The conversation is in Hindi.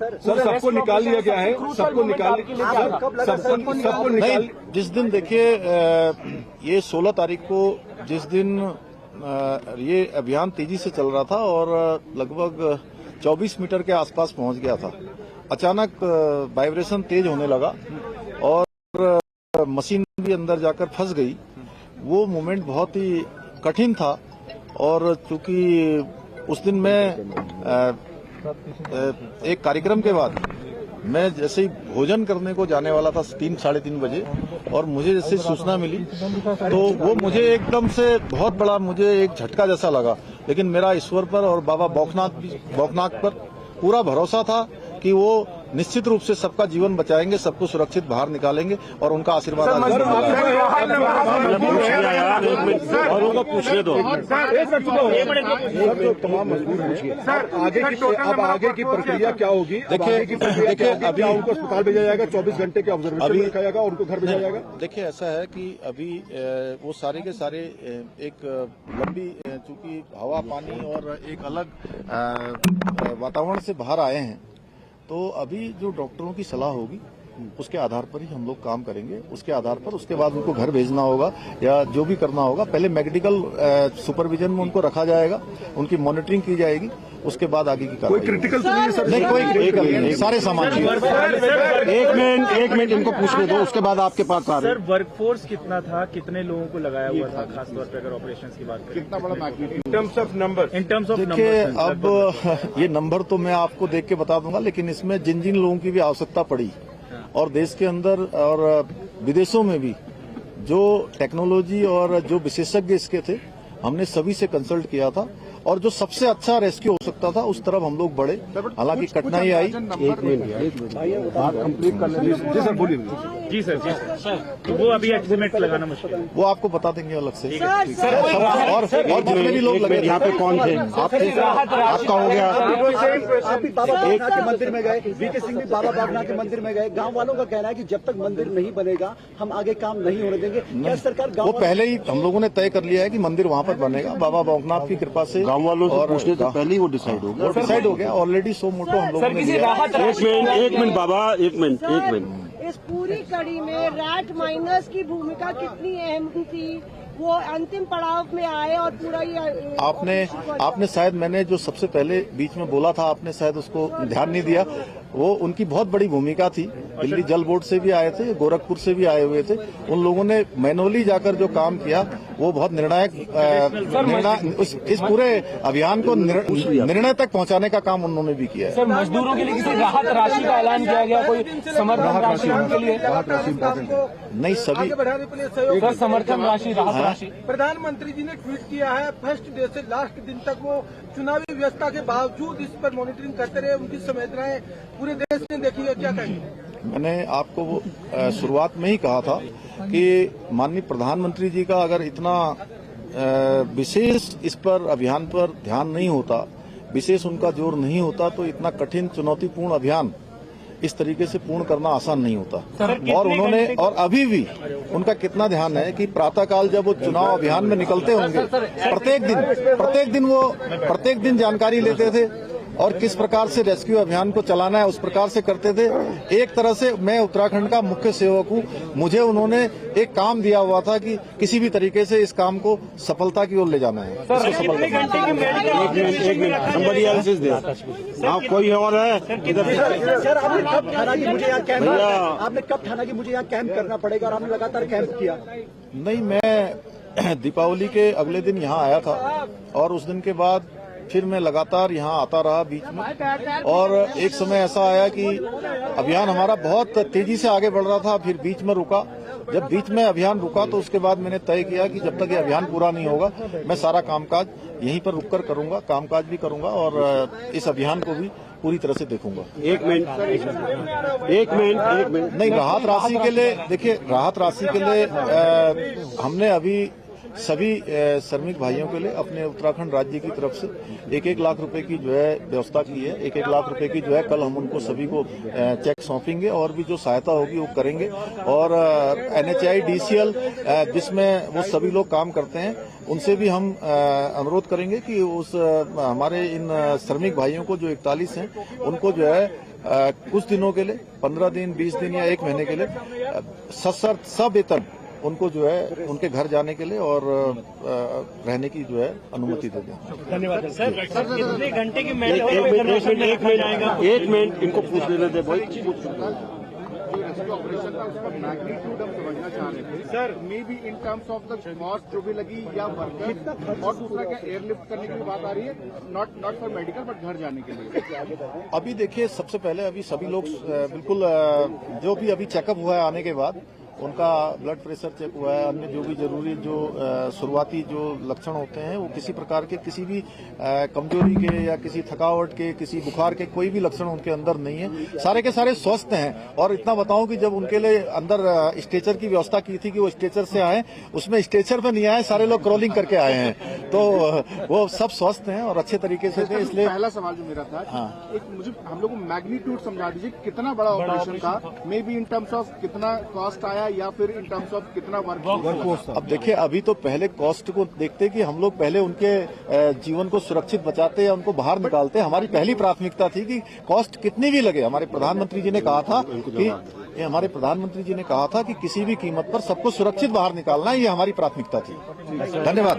सर सबको निकाल लिया गया है, सबको निकाल सबको निकाल। जिस दिन देखिए ये 16 तारीख को जिस दिन ये अभियान तेजी से चल रहा था और लगभग 24 मीटर के आसपास पहुंच गया था, अचानक वाइब्रेशन तेज होने लगा और मशीन भी अंदर जाकर फंस गई। वो मोमेंट बहुत ही कठिन था और चूंकि उस दिन मैं एक कार्यक्रम के बाद मैं जैसे ही भोजन करने को जाने वाला था 3-3:30 बजे और मुझे जैसे सूचना मिली तो वो मुझे एकदम से बहुत बड़ा मुझे एक झटका जैसा लगा। लेकिन मेरा ईश्वर पर और बाबा बौखनाथ पर पूरा भरोसा था कि वो निश्चित रूप से सबका जीवन बचाएंगे, सबको सुरक्षित बाहर निकालेंगे और उनका आशीर्वाद पूछने दो। तमाम अब आगे की प्रक्रिया क्या होगी? देखिए अभी उनको अस्पताल भेजा जाएगा, 24 घंटे के ऑब्जर्वेशन में रखा जाएगा और उनको घर भेजा जाएगा। देखिए ऐसा है कि अभी वो सारे के सारे एक लंबी चूंकि हवा पानी और एक अलग वातावरण से बाहर आए हैं, तो अभी जो डॉक्टरों की सलाह होगी उसके आधार पर ही हम लोग काम करेंगे। उसके आधार पर उसके बाद उनको घर भेजना होगा या जो भी करना होगा, पहले मेडिकल सुपरविजन में उनको रखा जाएगा, उनकी मॉनिटरिंग की जाएगी, उसके बाद आगे की कार्रवाई। कोई क्रिटिकल तो नहीं है सर? नहीं, कोई क्रिटिकल नहीं, सारे सामान। एक मिनट इनको पूछने दो, उसके बाद आपके पास आ रहे हैं। सर वर्कफोर्स कितना था, कितने लोगों को लगाया हुआ था, खासतौर पर अगर ऑपरेशंस की बात करें? कितना बड़ा magnitude in terms of number? In terms of देखिए अब ये नंबर तो मैं आपको देख के बता दूंगा, लेकिन इसमें जिन जिन लोगों की भी आवश्यकता पड़ी और देश के अंदर और विदेशों में भी जो टेक्नोलॉजी और जो विशेषज्ञ इसके थे, हमने सभी से कंसल्ट किया था और जो सबसे अच्छा रेस्क्यू हो सकता था उस तरफ हम लोग बढ़े। हालांकि कठिनाई आई। एक मिनट बात कंप्लीट कर लेंगे। जी सर बोलिए। जी सर तो वो अभी एस्टिमेट लगाना मुश्किल है, वो आपको बता देंगे अलग से। और जितने भी लोग लगे यहाँ पे कौन थे? आपका हो गया। आप भी बाबा बागनाथ के मंदिर में गए, वीके सिंह भी बाबा बागनाथ के मंदिर में गए। गांव वालों का कहना है कि जब तक मंदिर नहीं बनेगा हम आगे काम नहीं होने देंगे। क्या सरकार वो पहले ही हम लोगों ने तय कर लिया है कि मंदिर वहाँ पर बनेगा, बाबा बौखनाथ की कृपा से। गाँव वालों से पूछने से पहले ही वो डिसाइड हो गया। डिसाइड हो गया ऑलरेडी। 100 मोटो हम लोगों ने लिया। एक मिनट बाबा, एक मिनट। इस पूरी कड़ी में रैट माइनर्स की भूमिका कितनी अहम थी? वो अंतिम पड़ाव में आए और पूरा ये आपने शायद मैंने जो सबसे पहले बीच में बोला था, आपने शायद उसको ध्यान नहीं दिया। वो उनकी बहुत बड़ी भूमिका थी। दिल्ली जल बोर्ड से भी आए थे, गोरखपुर से भी आए हुए थे। उन लोगों ने मैनुअली जाकर जो काम किया वो बहुत निर्णायक इस पूरे अभियान को निर्णय तक पहुंचाने का काम उन्होंने भी किया है। सर मजदूरों के लिए किसी राहत राशि का ऐलान किया गया, कोई समर्थन राशि उनके लिए? नहीं, सभी सर समर्थन राशि, राहत राशि। प्रधानमंत्री जी ने ट्वीट किया है, फर्स्ट डे से लास्ट दिन तक वो चुनावी व्यवस्था के बावजूद इस पर मॉनिटरिंग करते रहे। उनकी संवेदनाएं पूरे देश ने देखी है, क्या कहेंगे? मैंने आपको शुरुआत में ही कहा था कि माननीय प्रधानमंत्री जी का अगर इतना विशेष इस पर अभियान पर ध्यान नहीं होता, विशेष उनका जोर नहीं होता, तो इतना कठिन चुनौतीपूर्ण अभियान इस तरीके से पूर्ण करना आसान नहीं होता। और उन्होंने और अभी भी उनका कितना ध्यान है कि प्रातःकाल जब वो चुनाव अभियान में निकलते होंगे, प्रत्येक दिन जानकारी लेते थे और किस प्रकार से रेस्क्यू अभियान को चलाना है उस प्रकार से करते थे। एक तरह से मैं उत्तराखंड का मुख्य सेवक हूँ, मुझे उन्होंने एक काम दिया हुआ था कि किसी भी तरीके से इस काम को सफलता की ओर ले जाना है। कोई और है? सर आपने कब ठाना कि मुझे यहाँ कैंप करना पड़ेगा और आपने लगातार कैंप किया? नहीं, मैं दीपावली के अगले दिन यहाँ आया था और उस दिन के बाद फिर मैं लगातार यहाँ आता रहा बीच में। और एक समय ऐसा आया कि अभियान हमारा बहुत तेजी से आगे बढ़ रहा था, फिर बीच में रुका। जब बीच में अभियान रुका तो उसके बाद मैंने तय किया कि जब तक ये अभियान पूरा नहीं होगा मैं सारा कामकाज यहीं पर रुककर करूंगा, कामकाज भी करूंगा और इस अभियान को भी पूरी तरह से देखूंगा। एक मिनट। नहीं, राहत राशि के लिए देखिए, राहत राशि के लिए हमने अभी सभी श्रमिक भाइयों के लिए अपने उत्तराखंड राज्य की तरफ से 1-1 लाख रुपए की जो है व्यवस्था की है। 1-1 लाख रुपए की जो है कल हम उनको सभी को चेक सौंपेंगे और भी जो सहायता होगी वो करेंगे। और NHI DCL जिसमें वो सभी लोग काम करते हैं उनसे भी हम अनुरोध करेंगे कि उस हमारे इन श्रमिक भाइयों को जो 41 हैं उनको जो है कुछ दिनों के लिए 15 दिन 20 दिन या 1 महीने के लिए सवेतन उनको जो है उनके घर जाने के लिए और रहने की जो है अनुमति दे दें। धन्यवाद सर। कितने घंटे की मैच एक मिनट इनको पूछ लेने दे भाई। ऑपरेशन था उसका मैग्नीट्यूड हम समझना चाह रहे थे sir, may be in terms of the cost जो भी लगी या वर्कर, और दूसरा क्या एयरलिफ्ट करने की बात आ रही है, नॉट फॉर मेडिकल बट घर जाने के लिए। अभी देखिए, सबसे पहले अभी सभी लोग बिल्कुल जो भी अभी चेकअप हुआ है आने के बाद उनका ब्लड प्रेशर चेक हुआ है, अन्य जो भी जरूरी जो शुरुआती जो लक्षण होते हैं वो किसी प्रकार के किसी भी कमजोरी के या किसी थकावट के किसी बुखार के कोई भी लक्षण उनके अंदर नहीं है, सारे के सारे स्वस्थ हैं। और इतना बताऊं कि जब उनके लिए अंदर स्ट्रेचर की व्यवस्था की थी कि वो स्ट्रेचर से आए, उसमें स्ट्रेचर पे नहीं आए, सारे लोग क्रॉलिंग करके आए हैं, तो वो सब स्वस्थ हैं और अच्छे तरीके से थे। इसलिए पहला सवाल जो मेरा था, हाँ, एक मुझे हम लोग को मैग्नीट्यूड समझा दीजिए, कितना बड़ा ऑपरेशन था, may be in terms of कितना कॉस्ट आया या फिर इन टर्म्स ऑफ कितना वर्क। अब देखिए, अभी तो पहले कॉस्ट को देखते कि हम लोग पहले उनके जीवन को सुरक्षित बचाते या उनको बाहर निकालते। हमारी पहली प्राथमिकता थी कि कॉस्ट कितनी भी लगे। हमारे प्रधानमंत्री जी ने कहा था कि किसी भी कीमत पर सबको सुरक्षित बाहर निकालना, ये हमारी प्राथमिकता थी। धन्यवाद।